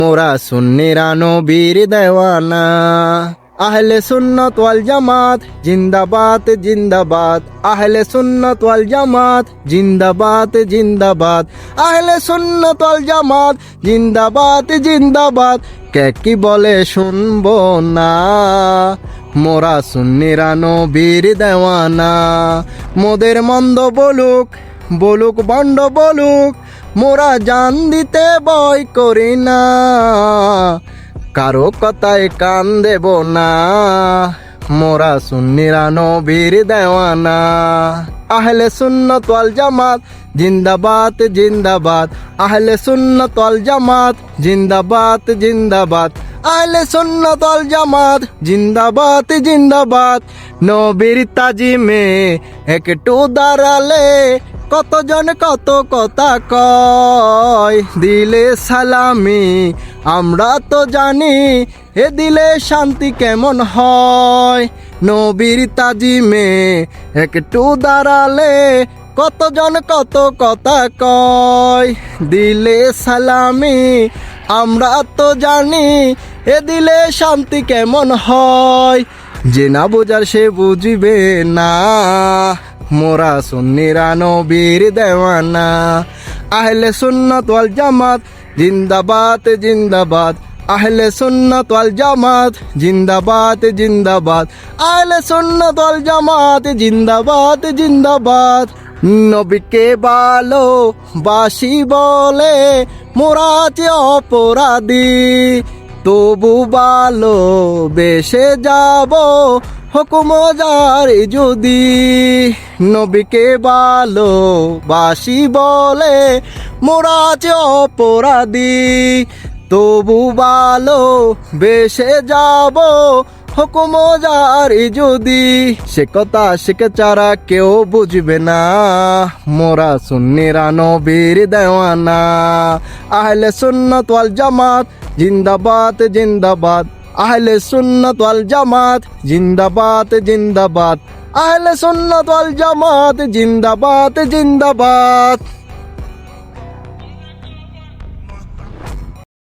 মোরা সুন্নিরা নবীর দেওয়ানা। আহলে সুন্নাত ওয়াল জামাত জিন্দাবাদ জিন্দাবাদ। আহলে সুন্নাত ওয়াল জামাত জিন্দাবাদ জিন্দাবাদ। আহলে সুন্নাত ওয়াল জামাত জিন্দাবাদ জিন্দাবাদ। কে কি বলে শুনবো না, মোরা সুন্নিরা নবীর দেওয়ানা। মোদের মন্দ বলুক বলুক বন্ড বলুক, মোরা জান দিতে ভয় করি না। কারো কথায় কান দেব না, মোরা সুন্নিরা নবীর দেওয়ানা। আহলে সুন্নাত ওয়াল জামাত জিন্দাবাদ জিন্দাবাদ। আহলে সুন্নাত ওয়াল জামাত জিন্দাবাদ জিন্দাবাদ। আহলে সুন্নাত ওয়াল জামাত জিন্দাবাদ জিন্দাবাদ। নবীর তাজিমে একটু দাঁড়ালে কতজন কত কথা কয়। দিলে সালামি আমরা তো জানি, এ দিলে শান্তি কেমন হয়। নবীর তাজিমে একটু দাঁড়ালে কতজন কত কথা কয়। দিলে সালামি আমরা তো জানি, এ দিলে শান্তি কেমন হয়। যে না বোঝার সে বুঝবে না, মোরা সুন্নিরা নবীর দেওয়ানা। আহলে সুন্নাত ওয়াল জামাত জিন্দাবাদ জিন্দাবাদ। আহলে সুন্নাত ওয়াল জামাত জিন্দাবাদ জিন্দাবাদ। আহলে সুন্নাত ওয়াল জামাত জিন্দাবাদ জিন্দাবাদ। নবীকে ভালো বাসি বলে মোরা যে অপরাধী, তবু ভালো বেসে যাব হুকুম জারি যদি। নবীকে ভালো বাসি বলে মোরা যে অপরাধী, তবু ভালো বেসে যাব হুকুম জারি যদি। সে কথা শিখে চারা কেউ বুঝবে না, মোরা সুন্নিরা নবীর দেওয়ানা। আহলে সুন্নাত ওয়াল জামাত জিন্দাবাদ জিন্দাবাদ। আহলে সুন্নাত ওয়াল জামাত জিন্দাবাদ জিন্দাবাদ। আহলে সুন্নাত ওয়াল জামাত জিন্দাবাদ জিন্দাবাদ।